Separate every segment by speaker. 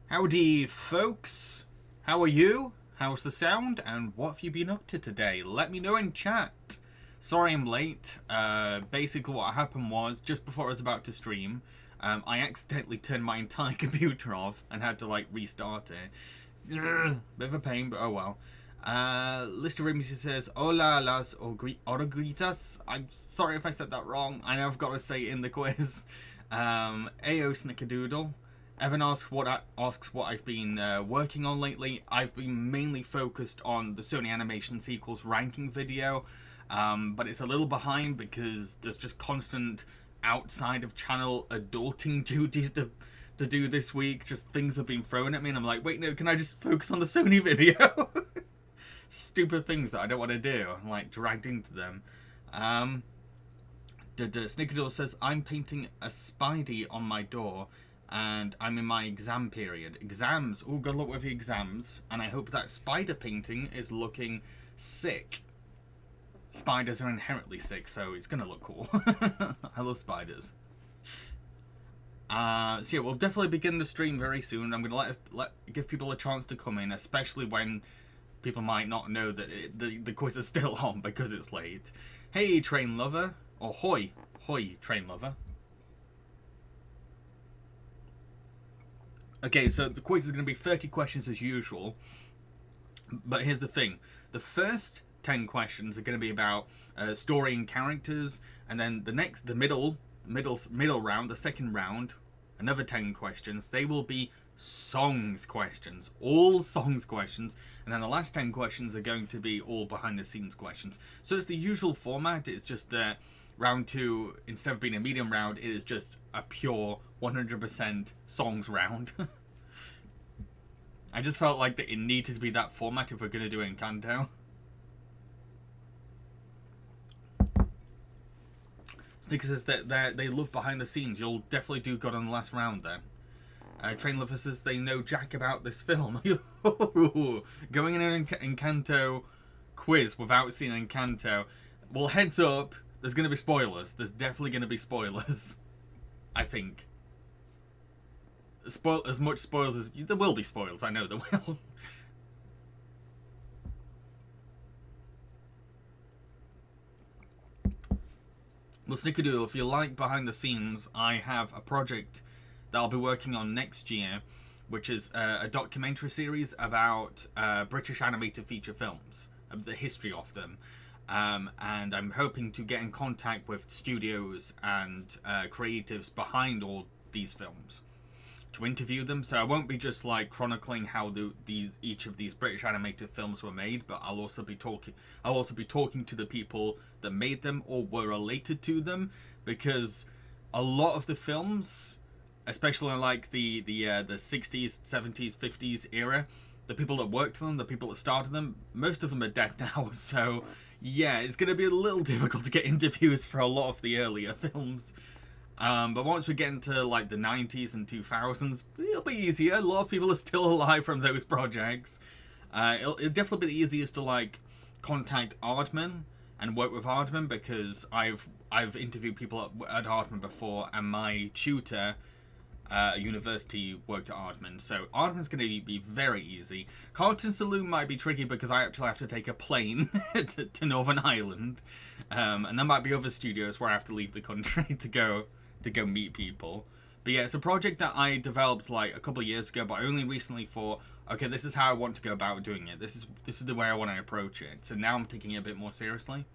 Speaker 1: Howdy, folks. How are you? How's the sound? And what have you been up to today? Let me know in chat. Sorry I'm late. Basically what happened was, just before I was about to stream, I accidentally turned my entire computer off and had to, restart it. Ugh, bit of a pain, but oh well. Lister Remedy says, Hola las orgritas. I'm sorry if I said that wrong. I know I've got to say it in the quiz. Ayo Snickerdoodle. Evan asks what I've been working on lately. I've been mainly focused on the Sony Animation sequels ranking video, but it's a little behind because there's just constant outside of channel adulting duties to do this week. Just things have been thrown at me, and I'm like, wait, no, can I just focus on the Sony video? Stupid things that I don't want to do. I'm like dragged into them. Snickerdoodle says, I'm painting a Spidey on my door. And I'm in my exam period. Exams. Oh, good luck with your exams. And I hope that spider painting is looking sick. Spiders are inherently sick, so it's going to look cool. I love spiders. So yeah, we'll definitely begin the stream very soon. I'm going to give people a chance to come in, especially when people might not know that the quiz is still on because it's late. Hey, train lover. Or hoi. Hoi, train lover. Okay, so the quiz is going to be 30 questions as usual, but here's the thing. The first 10 questions are going to be about story and characters, and then the middle round, the second round, another 10 questions. They will be songs questions, all songs questions, and then the last 10 questions are going to be all behind the scenes questions. So it's the usual format. It's just that round 2, instead of being a medium round, it is just a pure 100% songs round. I just felt like that it needed to be that format if we're going to do Encanto. Snicker says that they love behind the scenes. You'll definitely do good on the last round then. Train Lover says they know jack about this film. Going in an Encanto quiz without seeing Encanto. Well, heads up, there's going to be spoilers. There's definitely going to be spoilers. I think. As much spoilers as... There will be spoilers, I know there will. Well, Snickerdoodle, if you like behind the scenes, I have a project that I'll be working on next year, which is a documentary series about British animated feature films, the history of them. And I'm hoping to get in contact with studios and creatives behind all these films to interview them. So I won't be just like chronicling how each of these British animated films were made, but I'll also be talking to the people that made them or were related to them, because a lot of the films, especially in like the 60s, 70s, 50s era, the people that worked on them, the people that started them, most of them are dead now. So yeah, it's going to be a little difficult to get interviews for a lot of the earlier films. But once we get into like the 90s and 2000s, it'll be easier. A lot of people are still alive from those projects. It'll definitely be the easiest to like contact Aardman and work with Aardman, because I've interviewed people at Aardman before, and my tutor at university worked at Aardman, so Aardman's going to be very easy. Carlton Saloon might be tricky because I actually have to take a plane to Northern Ireland, and there might be other studios where I have to leave the country to go meet people. But yeah, it's a project that I developed like a couple of years ago, but I only recently thought, okay, this is how I want to go about doing it. This is the way I want to approach it. So now I'm taking it a bit more seriously.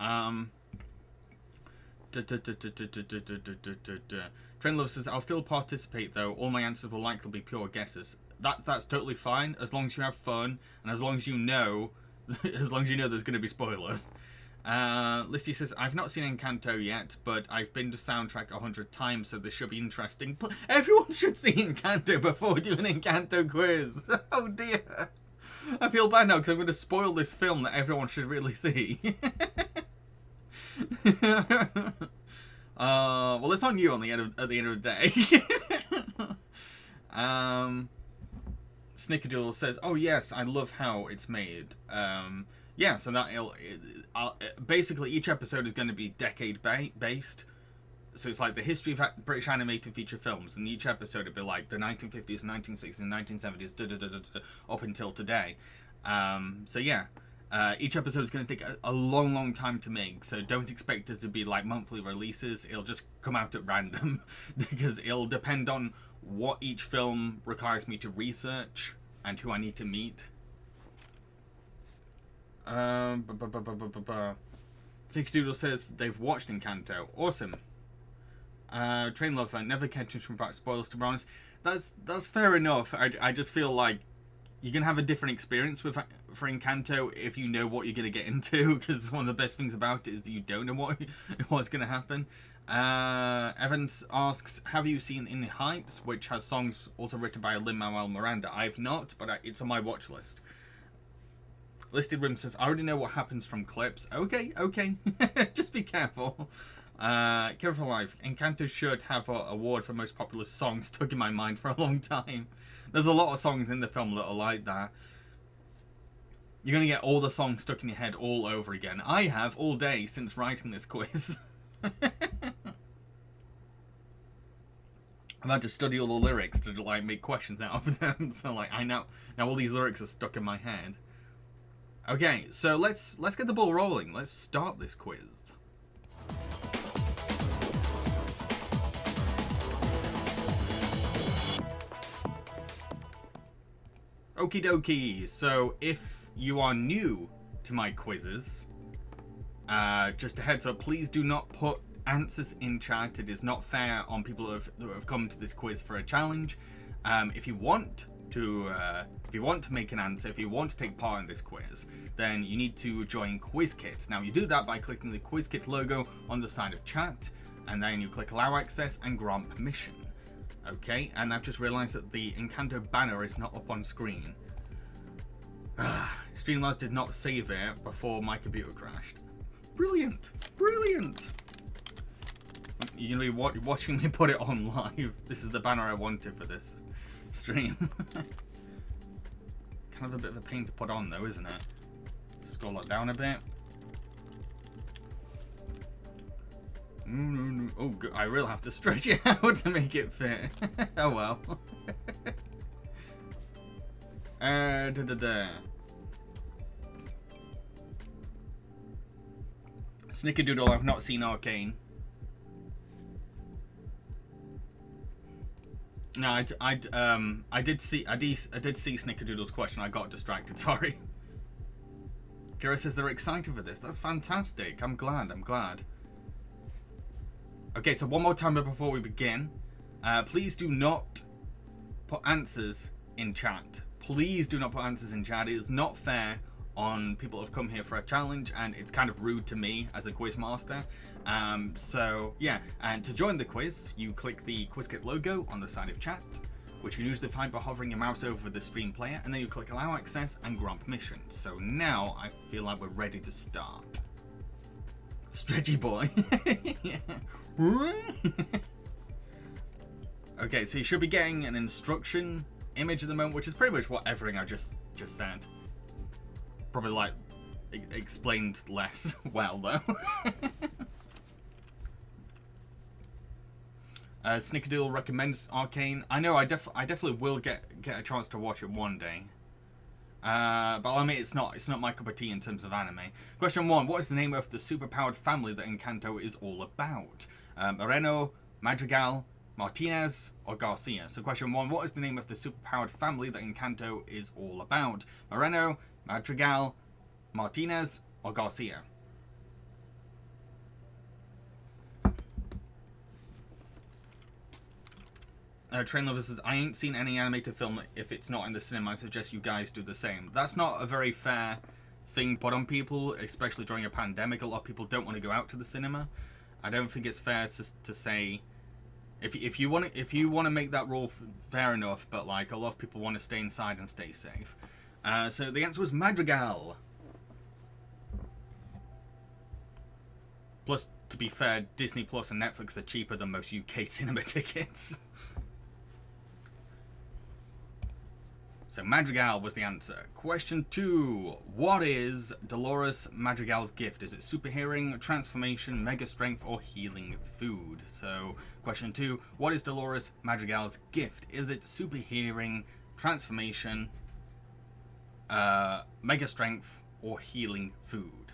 Speaker 1: Trendlove says, I'll still participate though. All my answers will likely be pure guesses. That's totally fine, as long as you have fun, and as long as you know there's going to be spoilers. Listy says, I've not seen Encanto yet, but I've been to soundtrack 100 times, so this should be interesting. Everyone should see Encanto before doing an Encanto quiz. Oh dear. I feel bad now because I'm going to spoil this film that everyone should really see. Well, it's on you at the end of the day. Snickerdoodle says, oh yes, I love how it's made. Yeah, so that basically each episode is going to be decade based. So it's like the history of British animated feature films, and each episode would be like the 1950s, 1960s, 1970s, up until today. So yeah, each episode is going to take a long, long time to make. So don't expect it to be like monthly releases. It'll just come out at random because it'll depend on what each film requires me to research and who I need to meet. Sixdoodle says they've watched Encanto. Awesome. Train Lover, never catching from back spoilers, to be honest. That's fair enough. I just feel like you're gonna have a different experience for Encanto if you know what you're gonna get into, because one of the best things about it is that you don't know what's gonna happen. Evans asks, have you seen In the Heights, which has songs also written by Lin-Manuel Miranda? I've not, but it's on my watch list. Listed Rim says, I already know what happens from clips. Okay. Just be careful. Careful Life. Encanto should have an award for most popular song, stuck in my mind for a long time. There's a lot of songs in the film that are like that. You're going to get all the songs stuck in your head all over again. I have all day since writing this quiz. I've had to study all the lyrics to like make questions out of them. So like I know now all these lyrics are stuck in my head. Okay, so let's get the ball rolling. Let's start this quiz. Okie dokie. So if you are new to my quizzes, just a heads up, please do not put answers in chat. It is not fair on people who have come to this quiz for a challenge. If you want to make an answer, if you want to take part in this quiz, then you need to join QuizKit. Now you do that by clicking the QuizKit logo on the side of chat, and then you click allow access and grant permission. Okay, and I've just realized that the Encanto banner is not up on screen. Streamlabs did not save it before my computer crashed. Brilliant. You're gonna be watching me put it on live. This is the banner I wanted for this stream. Kind of a bit of a pain to put on though, isn't it? Scroll it down a bit. No. Oh, good. I really have to stretch it out to make it fit. Oh well. Snickerdoodle, I've not seen Arcane. No, I did see Snickerdoodle's question. I got distracted. Sorry. Kira says they're excited for this. That's fantastic. I'm glad. Okay, so one more time before we begin. Please do not put answers in chat. Please do not put answers in chat. It is not fair on people who have come here for a challenge, and it's kind of rude to me as a quiz master. So yeah, and to join the quiz, you click the QuizKit logo on the side of chat, which you usually find by hovering your mouse over the stream player, and then you click allow access and grant permission. So now I feel like we're ready to start. Stretchy boy. Okay, so you should be getting an instruction image at the moment, which is pretty much what everything I just said. Probably like explained less well though. Snickerdoodle recommends Arcane. I know I definitely will get a chance to watch it one day. But I mean, it's not my cup of tea in terms of anime. Question 1: what is the name of the superpowered family that Encanto is all about? Moreno, Madrigal, Martinez, or Garcia? So question 1: what is the name of the superpowered family that Encanto is all about? Moreno, Madrigal, Martinez, or Garcia? Train Lover says, I ain't seen any animated film if it's not in the cinema. I suggest you guys do the same. That's not a very fair thing put on people, especially during a pandemic. A lot of people don't want to go out to the cinema. I don't think it's fair to say, if you want to make that rule fair enough, but like a lot of people want to stay inside and stay safe. So the answer was Madrigal. Plus, to be fair, Disney Plus and Netflix are cheaper than most UK cinema tickets. So Madrigal was the answer. Question 2. What is Dolores Madrigal's gift? Is it super hearing, transformation, mega strength, or healing food? So question 2. What is Dolores Madrigal's gift? Is it super hearing, transformation, mega strength, or healing food?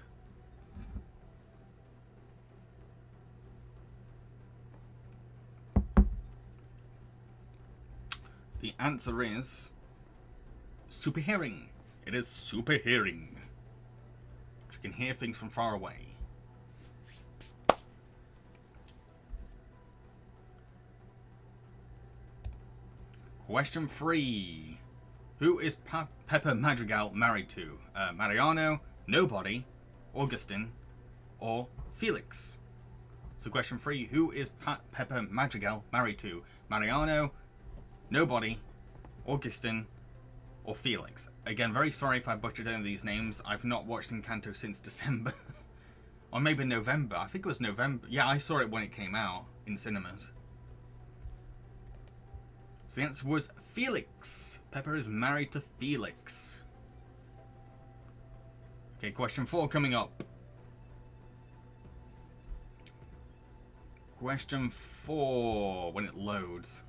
Speaker 1: The answer is super hearing. It is super hearing. You can hear things from far away. Question 3. Who is Pepper Madrigal married to? Mariano, nobody, Augustin, or Felix? So question 3. Who is Pepper Madrigal married to? Mariano, nobody, Augustin, or Felix? Again, very sorry if I butchered any of these names. I've not watched Encanto since December. Or maybe November. I think it was November. Yeah, I saw it when it came out in cinemas. So the answer was Felix. Pepper is married to Felix. Okay, question 4 coming up. Question 4, when it loads.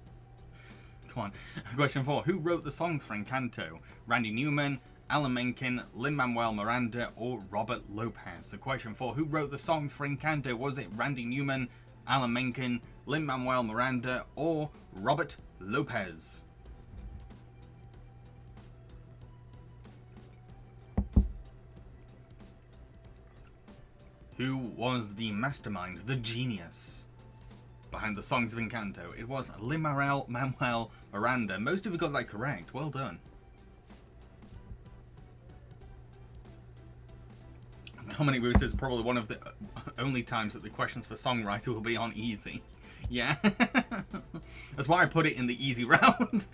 Speaker 1: Come on. Question 4. Who wrote the songs for Encanto? Randy Newman, Alan Menken, Lin-Manuel Miranda, or Robert Lopez? So question 4. Who wrote the songs for Encanto? Was it Randy Newman, Alan Menken, Lin-Manuel Miranda, or Robert Lopez? Who was the mastermind, the genius behind the songs of Encanto? It was Lin-Manuel Miranda. Most of you got that correct. Well done. Dominic Bruce is probably one of the only times that the questions for songwriter will be on easy. Yeah. That's why I put it in the easy round.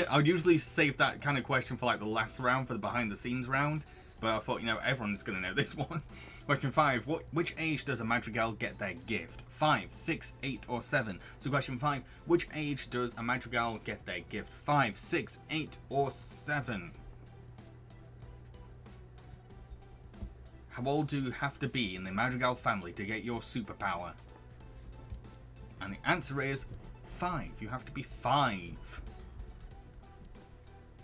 Speaker 1: I would usually save that kind of question for like the last round, for the behind the scenes round. But I thought, you know, everyone's going to know this one. Question 5. Which age does a Madrigal get their gift? 5, 6, 8, or 7? So question 5. Which age does a Madrigal get their gift? 5, 6, 8, or 7? How old do you have to be in the Madrigal family to get your superpower? And the answer is 5. You have to be 5.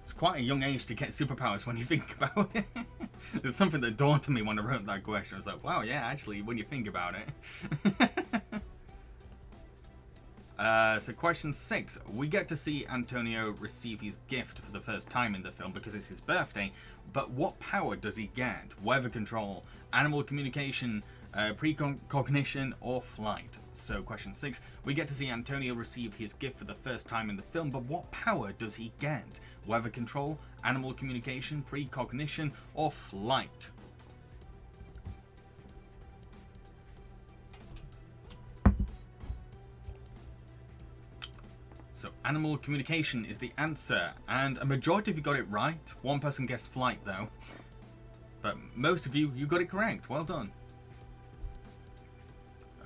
Speaker 1: It's quite a young age to get superpowers when you think about it. It's something that dawned on me when I wrote that question. I was like, wow, yeah, actually, when you think about it. So question 6. We get to see Antonio receive his gift for the first time in the film because it's his birthday. But what power does he get? Weather control, animal communication, precognition, or flight? So question 6. We get to see Antonio receive his gift for the first time in the film, but what power does he get? Weather control, animal communication, precognition, or flight? So animal communication is the answer, and a majority of you got it right. One person guessed flight though, but most of you got it correct. Well done.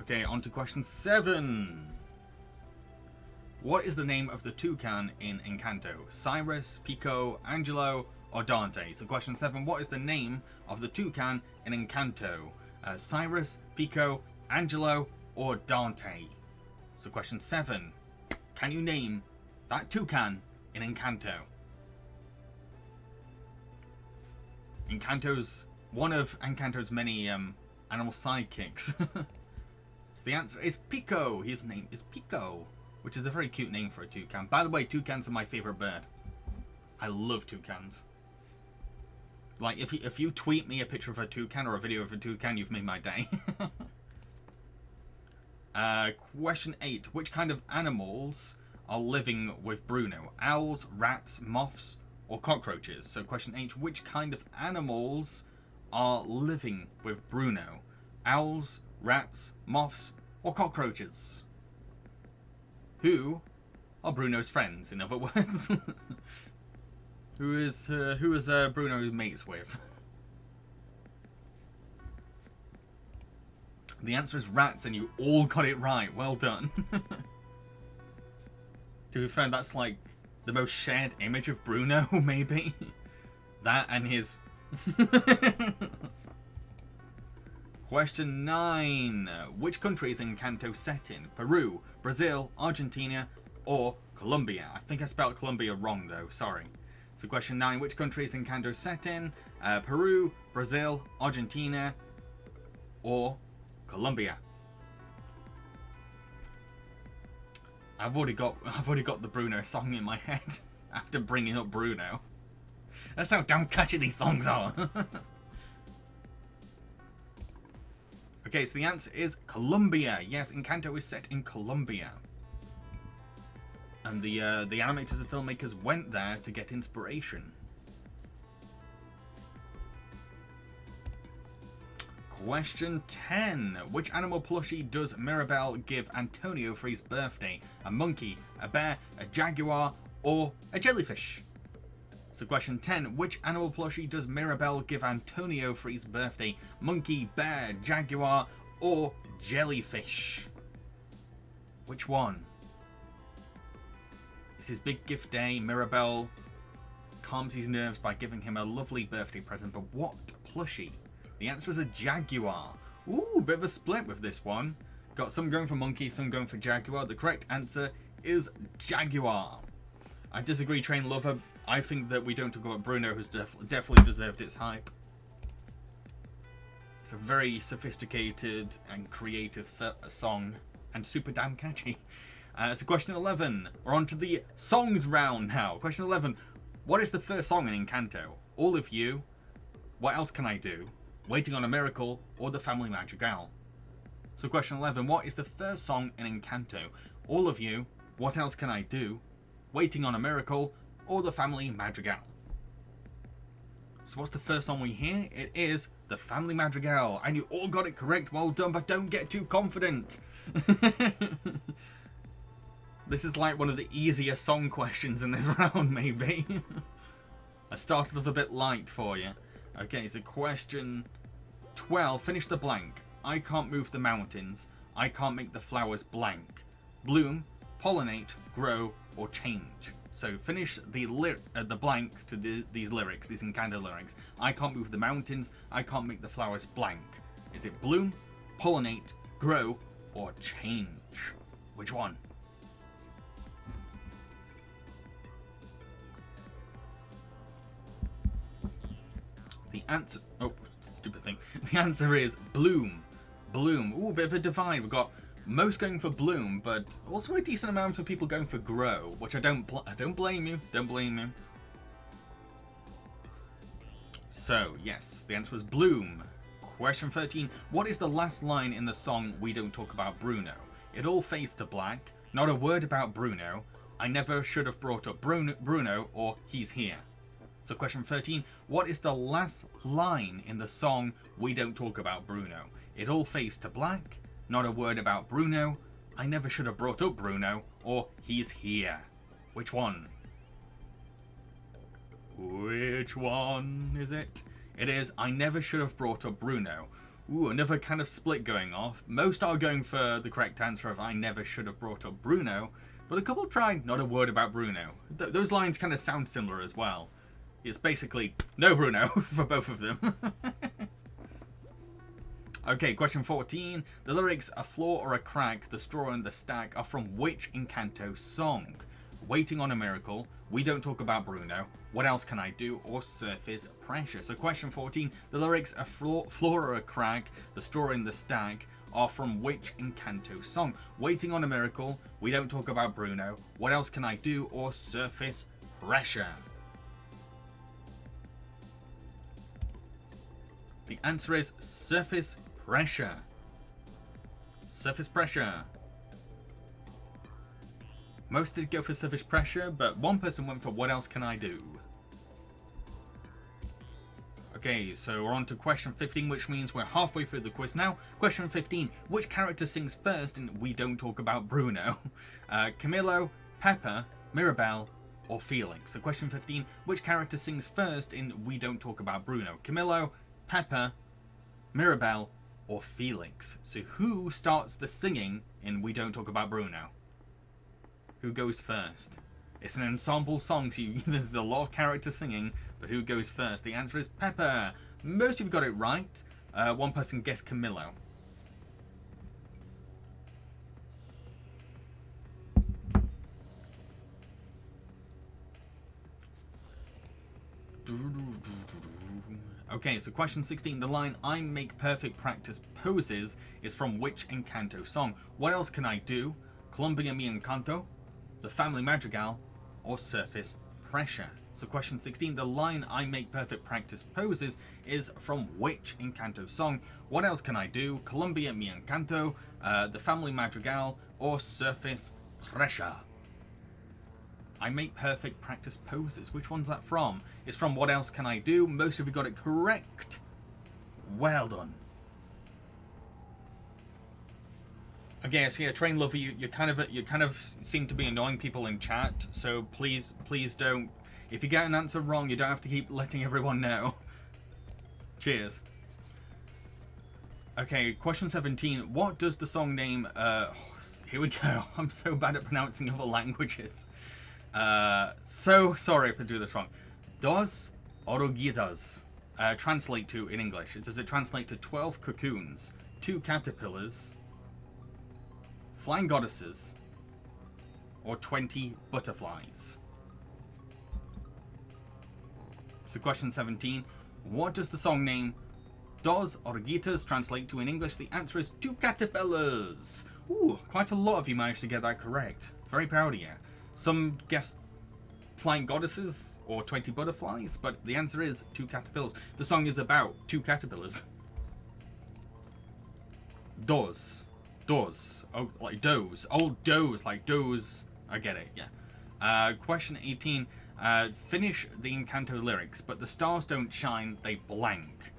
Speaker 1: Okay, on to question 7. What is the name of the toucan in Encanto? Cyrus, Pico, Angelo, or Dante? So question 7. What is the name of the toucan in Encanto? Cyrus, Pico, Angelo, or Dante? So question 7. Can you name that toucan in Encanto? One of Encanto's many animal sidekicks. So the answer is Pico. His name is Pico, which is a very cute name for a toucan. By the way, toucans are my favorite bird. I love toucans. Like, if you tweet me a picture of a toucan or a video of a toucan, you've made my day. Question 8. Which kind of animals are living with Bruno? Owls, rats, moths, or cockroaches? So question 8. Which kind of animals are living with Bruno? Owls, rats, moths, or cockroaches? Who are Bruno's friends, in other words? Who is Bruno mates with? The answer is rats, and you all got it right. Well done. To be fair, that's like The most shared image of Bruno, maybe? That and his... Question 9. Which country is Encanto set in? Peru, Brazil, Argentina, or Colombia? I think I spelled Colombia wrong though, sorry. So question 9. Which country is Encanto set in? Peru, Brazil, Argentina, or Colombia? I've already got the Bruno song in my head after bringing up Bruno. That's how damn catchy these songs are. Okay, so the answer is Colombia. Yes, Encanto is set in Colombia. And the animators and filmmakers went there to get inspiration. Question 10. Which animal plushie does Mirabel give Antonio for his birthday? A monkey, a bear, a jaguar, or a jellyfish? So question 10. Which animal plushie does Mirabel give Antonio for his birthday? Monkey, bear, jaguar, or jellyfish? Which one? It's his big gift day. Mirabel calms his nerves by giving him a lovely birthday present. But what plushie? The answer is a jaguar. Ooh, bit of a split with this one. Got some going for monkey, some going for jaguar. The correct answer is jaguar. I disagree, Train Lover. I think that We Don't Talk About Bruno has definitely deserved its hype. It's a very sophisticated and creative song, and super damn catchy. So question 11. We're on to the songs round now. Question 11. What is the first song in Encanto? All of You, What Else Can I Do, Waiting on a Miracle, or The Family Madrigal? So question 11. What is the first song in Encanto? All of You, What Else Can I Do, Waiting on a Miracle, or The Family Madrigal? So what's the first song we hear? It is The Family Madrigal. And you all got it correct. Well done, but don't get too confident. This is like one of the easier song questions in this round, maybe. I started off a bit light for you. Okay, so question 12. Finish the blank. I can't move the mountains. I can't make the flowers blank. Bloom, pollinate, grow, or change. So finish the blank to these lyrics, these Encanto lyrics. I can't move the mountains. I can't make the flowers blank. Is it bloom, pollinate, grow, or change? Which one? The answer... Oh, stupid thing. The answer is bloom. Bloom. Ooh, a bit of a divide. We've got most going for bloom, but also a decent amount of people going for grow, which I don't blame you. Don't blame you. So, yes, the answer was bloom. Question 13. What is the last line in the song We Don't Talk About Bruno? It all fades to black. Not a word about Bruno. I never should have brought up Bruno, or he's here. So question 13, what is the last line in the song We Don't Talk About Bruno? It all fades to black, not a word about Bruno, I never should have brought up Bruno, or he's here. Which one? Which one is it? It is I never should have brought up Bruno. Ooh, another kind of split going off. Most are going for the correct answer of I never should have brought up Bruno, but a couple tried not a word about Bruno. Those lines kind of sound similar as well. It's basically no Bruno for both of them. Okay, question 14. The lyrics "a flaw or a crack, the straw and the stack" are from which Encanto song? Waiting on a Miracle, We Don't Talk About Bruno, What Else Can I Do, or Surface Pressure? So question 14. The lyrics "a flaw or a crack, the straw in the stack" are from which Encanto song? Waiting on a Miracle, We Don't Talk About Bruno, What Else Can I Do, or Surface Pressure? The answer is Surface Pressure. Surface Pressure. Most did go for Surface Pressure, but one person went for What Else Can I Do? Okay, so we're on to question 15, which means we're halfway through the quiz now. Question 15. Which character sings first in We Don't Talk About Bruno? Camilo, Pepper, Mirabel, or Felix? So question 15. Which character sings first in We Don't Talk About Bruno? Camilo, Pepper, Mirabel, or Felix? So who starts the singing in We Don't Talk About Bruno? Who goes first? It's an ensemble song, so there's a lot of characters singing, but who goes first? The answer is Pepper. Most of you got it right. One person guessed Camillo. Okay, so question 16. The line, I make perfect practice poses, is from which Encanto song? What else can I do? Colombia mi Encanto, The Family Madrigal, or Surface Pressure? So question 16. The line, I make perfect practice poses, is from which Encanto song? What else can I do? Colombia mi Encanto, The Family Madrigal, or Surface Pressure? I make perfect practice poses. Which one's that from? It's from What Else Can I Do? Most of you got it correct. Well done. Okay, so yeah, Train Lover, you kind of seem to be annoying people in chat. So please don't. If you get an answer wrong, you don't have to keep letting everyone know. Cheers. Okay, question 17. What does the song name? Here we go. I'm so bad at pronouncing other languages. So sorry if I do this wrong. Dos oruguitas translate to in English? Does it translate to 12 cocoons, 2 caterpillars, flying goddesses, or 20 butterflies? So question 17. What does the song name Dos oruguitas translate to in English? The answer is 2 caterpillars. Ooh, quite a lot of you managed to get that correct. Very proud of you. Some guessed flying goddesses or 20 butterflies, but the answer is 2 caterpillars. The song is about 2 caterpillars. Dos. Oh, like does. Oh, does. Like does. I get it, yeah. Question 18. Finish the Encanto lyrics, but the stars don't shine, they blank.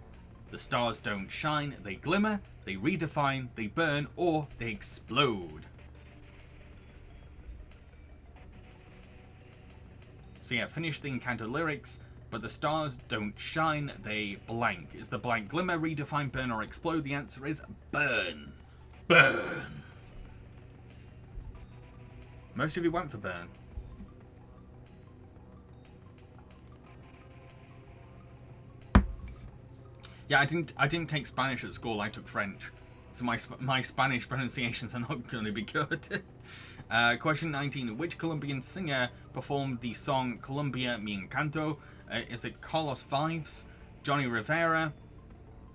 Speaker 1: The stars don't shine, they glimmer, they redefine, they burn, or they explode. So yeah, finish the Encanto lyrics, but the stars don't shine, they blank. Is the blank glimmer, redefine, burn, or explode? The answer is burn. Burn. Most of you went for burn. Yeah, I didn't take Spanish at school. I took French, so my Spanish pronunciations are not going to be good. Question 19. Which Colombian singer performed the song Colombia Mi Encanto? Is it Carlos Vives, Johnny Rivera,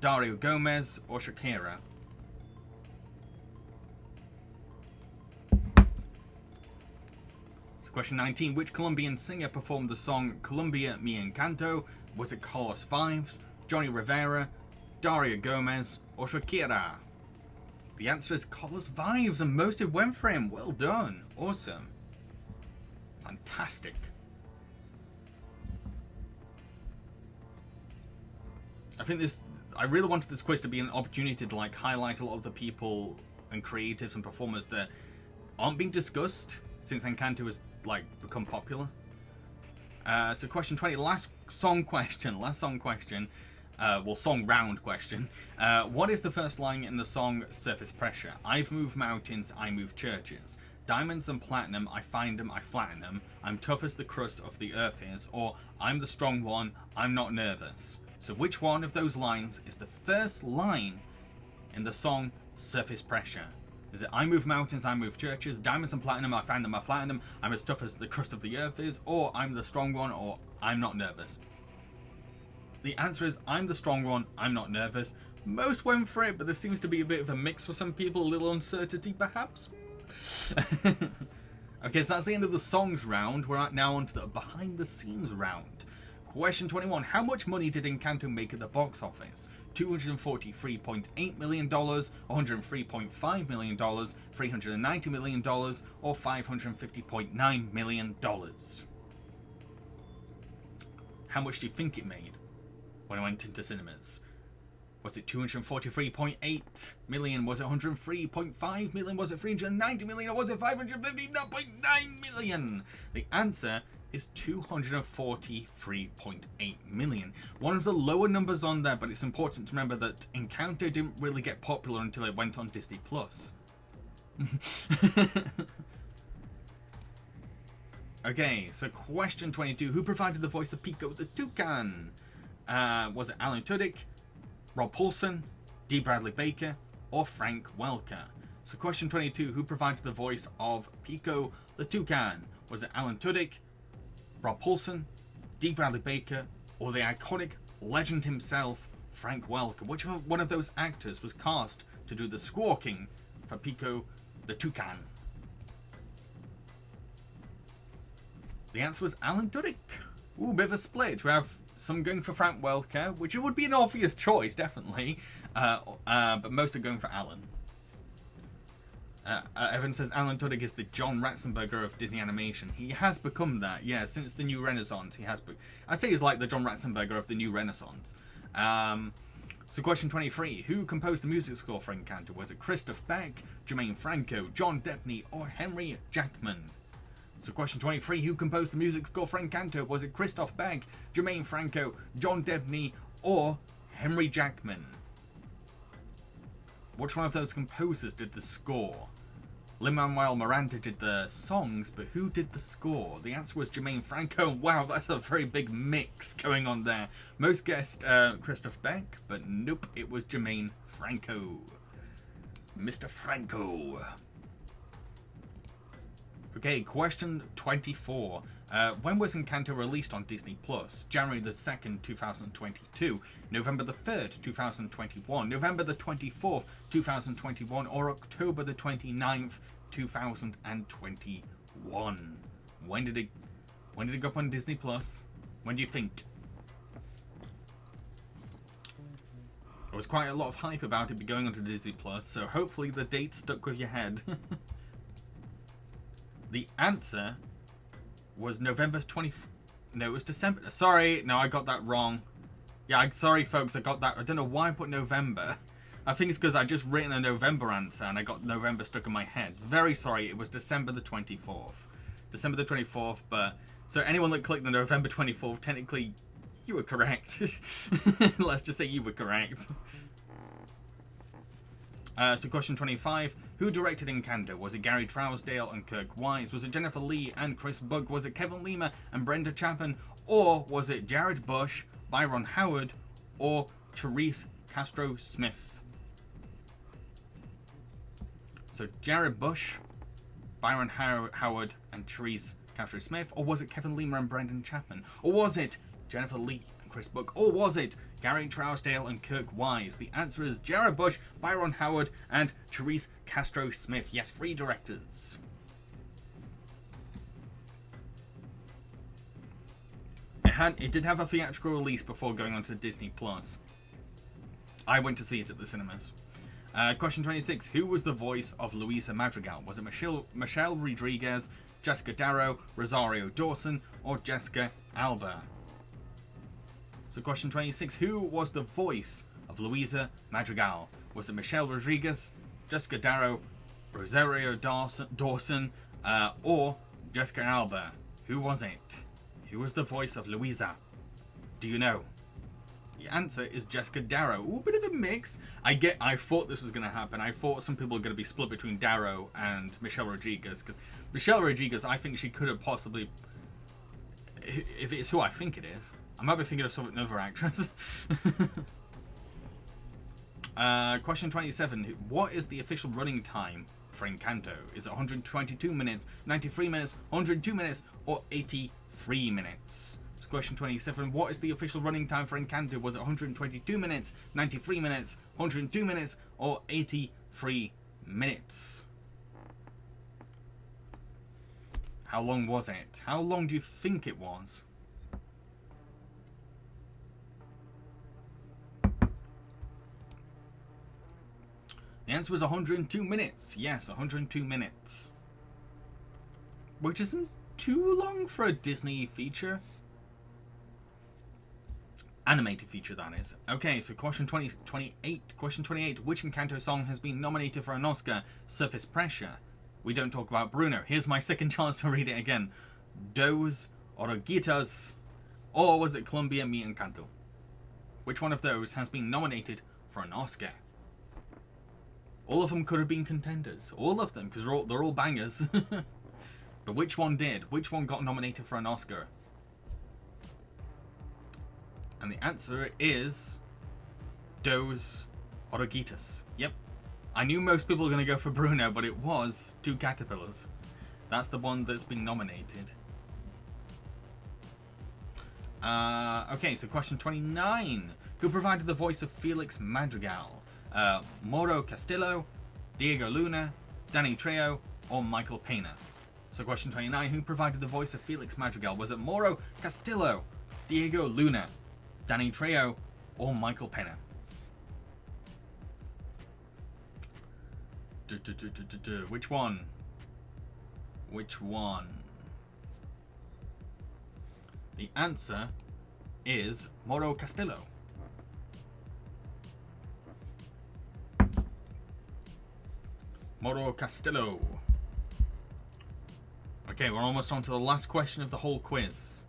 Speaker 1: Dario Gomez, or Shakira? So question 19. Which Colombian singer performed the song Colombia Mi Encanto? Was it Carlos Vives, Johnny Rivera, Dario Gomez, or Shakira? The answer is Carlos Vives, and most of you went for him. Well done. Awesome. Fantastic. I really wanted this quiz to be an opportunity to like highlight a lot of the people and creatives and performers that aren't being discussed since Encanto has like become popular. So question 20, last song question. Well, song round question. What is the first line in the song Surface Pressure? I've moved mountains, I move churches. Diamonds and platinum, I find them, I flatten them. I'm tough as the crust of the earth is. Or, I'm the strong one, I'm not nervous. So which one of those lines is the first line in the song Surface Pressure? Is it I move mountains, I move churches, diamonds and platinum, I find them, I flatten them, I'm as tough as the crust of the earth is, or I'm the strong one, or I'm not nervous? The answer is I'm the strong one, I'm not nervous. Most went for it, but there seems to be a bit of a mix for some people, a little uncertainty perhaps. Okay, so that's the end of the songs round. We're now on to the behind the scenes round. Question 21. How much money did Encanto make at the box office? $243.8 million, $103.5 million, $390 million, or $550.9 million? How much do you think it made when it went into cinemas? Was it 243.8 million? Was it 103.5 million? Was it 390 million? Or was it 559.9 million? The answer is 243.8 million. One of the lower numbers on there, but it's important to remember that Encanto didn't really get popular until it went on Disney Plus. Okay, so question 22. Who provided the voice of Pico the Toucan? Was it Alan Tudyk, Rob Paulson, D. Bradley Baker, or Frank Welker? So question 22. Who provided the voice of Pico the Toucan? Was it Alan Tudyk, Rob Paulson, D. Bradley Baker, or the iconic legend himself, Frank Welker? Which one of those actors was cast to do the squawking for Pico the Toucan? The answer was Alan Tudyk. Ooh, bit of a split. We have some going for Frank Welker, which would be an obvious choice, definitely. But most are going for Alan. Evan says Alan Tudyk is the John Ratzenberger of Disney animation. He has become that, yeah, since the New Renaissance. I'd say he's like the John Ratzenberger of the New Renaissance. So question 23. Who composed the music score for Encanto? Was it Christoph Beck, Jermaine Franco, John Debney, or Henry Jackman? So question 23. Who composed the music score for Encanto? Was it Christoph Beck, Jermaine Franco, John Debney, or Henry Jackman? Which one of those composers did the score? Lin-Manuel Miranda did the songs, but who did the score? The answer was Jermaine Franco. Wow, that's a very big mix going on there. Most guessed Christoph Beck, but nope, it was Jermaine Franco. Mr. Franco. Okay, question 24. When was Encanto released on Disney Plus? January the 2nd, 2022, November the 3rd, 2021, November the 24th, 2021, or October the 29th, 2021? When did it go up on Disney Plus? When do you think? There was quite a lot of hype about it going onto Disney Plus, so hopefully the date stuck with your head. The answer was November 20... No, it was December. Sorry, no, I got that wrong. Yeah, I'm sorry, folks, I got that. I don't know why I put November. I think it's because I just written a November answer and I got November stuck in my head. Very sorry, it was December the 24th. December the 24th, but... So anyone that clicked the November 24th, technically, you were correct. Let's just say you were correct. So question 25. Who directed Encanto? Was it Gary Trousdale and Kirk Wise? Was it Jennifer Lee and Chris Buck? Was it Kevin Lima and Brenda Chapman? Or was it Jared Bush, Byron Howard, or Therese Castro Smith? So Jared Bush, Byron Howard, and Therese Castro Smith? Or was it Kevin Lima and Brendan Chapman? Or was it Jennifer Lee and Chris Buck? Or was it Gary Trousdale and Kirk Wise? The answer is Jared Bush, Byron Howard, and Therese Castro Smith. Yes, 3 directors. It did have a theatrical release before going on to Disney Plus. I went to see it at the cinemas. Question 26. Who was the voice of Luisa Madrigal? Was it Michelle Rodriguez, Jessica Darrow, Rosario Dawson, or Jessica Alba? So question 26. Who was the voice of Luisa Madrigal? Was it Michelle Rodriguez, Jessica Darrow, Rosario Dawson, or Jessica Alba? Who was it? Who was the voice of Luisa? Do you know? The answer is Jessica Darrow. Ooh, bit of a mix. I thought this was going to happen. I thought some people were going to be split between Darrow and Michelle Rodriguez. Because Michelle Rodriguez, I think she could have possibly... If it's who I think it is. I might be thinking of another actress. Question 27. What is the official running time for Encanto? Is it 122 minutes, 93 minutes, 102 minutes, or 83 minutes? So question 27. What is the official running time for Encanto? Was it 122 minutes, 93 minutes, 102 minutes, or 83 minutes? How long was it? How long do you think it was? The answer was 102 minutes. Yes, 102 minutes. Which isn't too long for a Disney feature. Animated feature, that is. Okay, so question 28. Question 28. Which Encanto song has been nominated for an Oscar? Surface Pressure. We don't talk about Bruno. Here's my second chance to read it again. Dos Oruguitas. Or was it Colombia Mi Encanto? Which one of those has been nominated for an Oscar? All of them could have been contenders. All of them, because they're all bangers. But which one did? Which one got nominated for an Oscar? And the answer is Dos Oruguitas. Yep. I knew most people were going to go for Bruno, but it was Two Caterpillars. That's the one that's been nominated. Okay, so question 29. Who provided the voice of Felix Madrigal? Mauro Castillo, Diego Luna, Danny Trejo, or Michael Pena? So question 29. Who provided the voice of Felix Madrigal? Was it Mauro Castillo, Diego Luna, Danny Trejo, or Michael Pena? Which one? Which one? The answer is Mauro Castillo. Mauro Castillo. Okay, we're almost on to the last question of the whole quiz.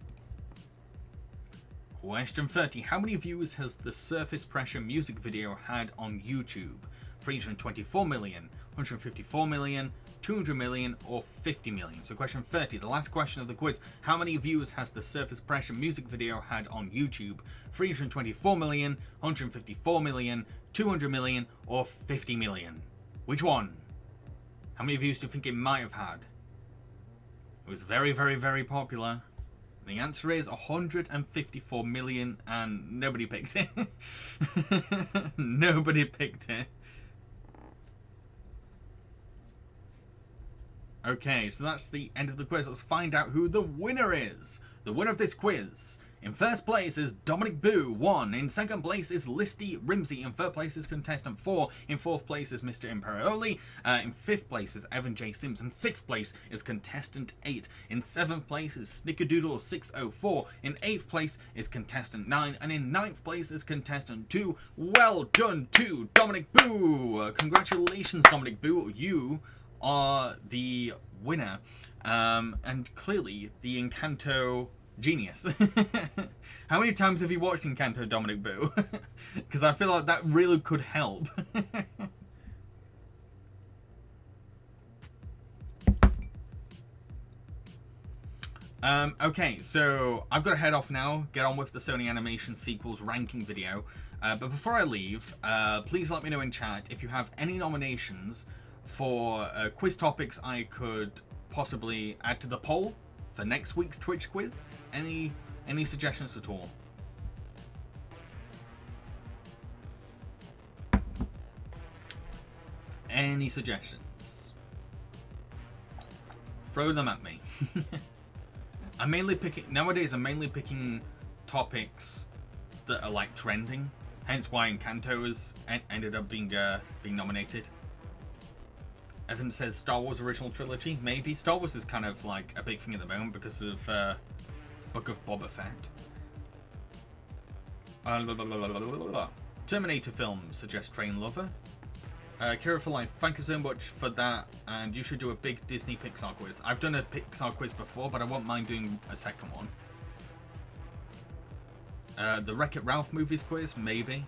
Speaker 1: Question 30. How many views has the Surface Pressure music video had on YouTube? 324 million, 154 million, 200 million, or 50 million? So question 30, the last question of the quiz. How many views has the Surface Pressure music video had on YouTube? 324 million, 154 million, 200 million, or 50 million? Which one? How many views do you think it might have had? It was very, very, very popular. The answer is 154 million, and nobody picked it. Nobody picked it. Okay, so that's the end of the quiz. Let's find out who the winner is. The winner of this quiz. In first place is Dominic Boo, 1. In second place is Listy Rimsey. In third place is contestant 4. In fourth place is Mr. Imperioli. In fifth place is Evan J. Sims. In sixth place is contestant 8. In seventh place is Snickerdoodle 604. In eighth place is contestant 9. And in ninth place is contestant 2. Well done to Dominic Boo. Congratulations, Dominic Boo. You are the winner. And clearly the Encanto genius. How many times have you watched Encanto, Dominic Boo? Because I feel like that really could help. Okay, so I've got to head off now, get on with the Sony Animation sequels ranking video. But before I leave, please let me know in chat if you have any nominations for quiz topics I could possibly add to the poll for next week's Twitch quiz. Any suggestions at all? Any suggestions? Throw them at me. I'm mainly picking topics that are like trending. Hence why Encanto has ended up being nominated. Evan says Star Wars original trilogy. Maybe. Star Wars is kind of like a big thing at the moment because of Book of Boba Fett. Terminator film, suggests Train Lover. Kira for Life, thank you so much for that, and you should do a big Disney Pixar quiz. I've done a Pixar quiz before, but I won't mind doing a second one. The Wreck-It Ralph movies quiz, maybe.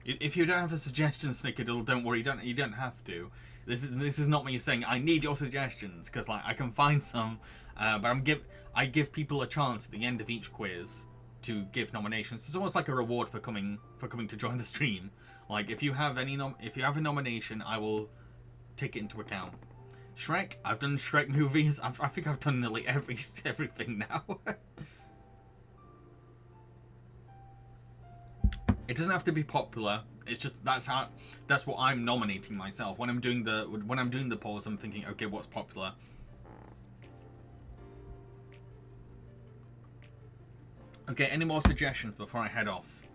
Speaker 1: If you don't have a suggestion, Snickerdoodle, don't worry. You don't have to. This is not me saying I need your suggestions, because like I can find some, but I give people a chance at the end of each quiz to give nominations. It's almost like a reward for coming to join the stream. Like if you have a nomination, I will take it into account. Shrek, I've done Shrek movies. I think I've done nearly everything now. It doesn't have to be popular. It's just that's what I'm nominating myself. When I'm doing the polls, I'm thinking, okay, what's popular? Okay, any more suggestions before I head off?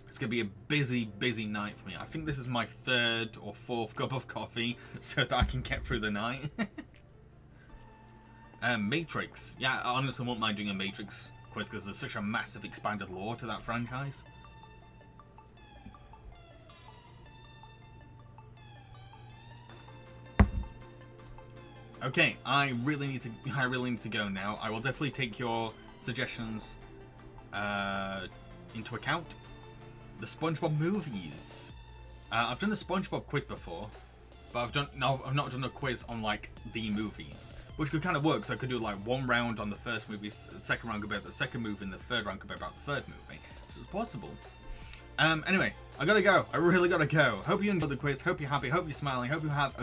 Speaker 1: It's gonna be a busy night for me. I think this is my third or fourth cup of coffee, so that I can get through the night. Matrix. Yeah, I honestly won't mind doing a Matrix quiz because there's such a massive expanded lore to that franchise. Okay, I really need to go now. I will definitely take your suggestions into account. The SpongeBob movies. I've done a SpongeBob quiz before. but I've not done a quiz on like the movies, which could kind of work. So I could do like one round on the first movie, second round could be about the second movie, and the third round could be about the third movie. This is possible. Anyway, I gotta go. I really gotta go. Hope you enjoyed the quiz. Hope you're happy. Hope you're smiling. Hope you have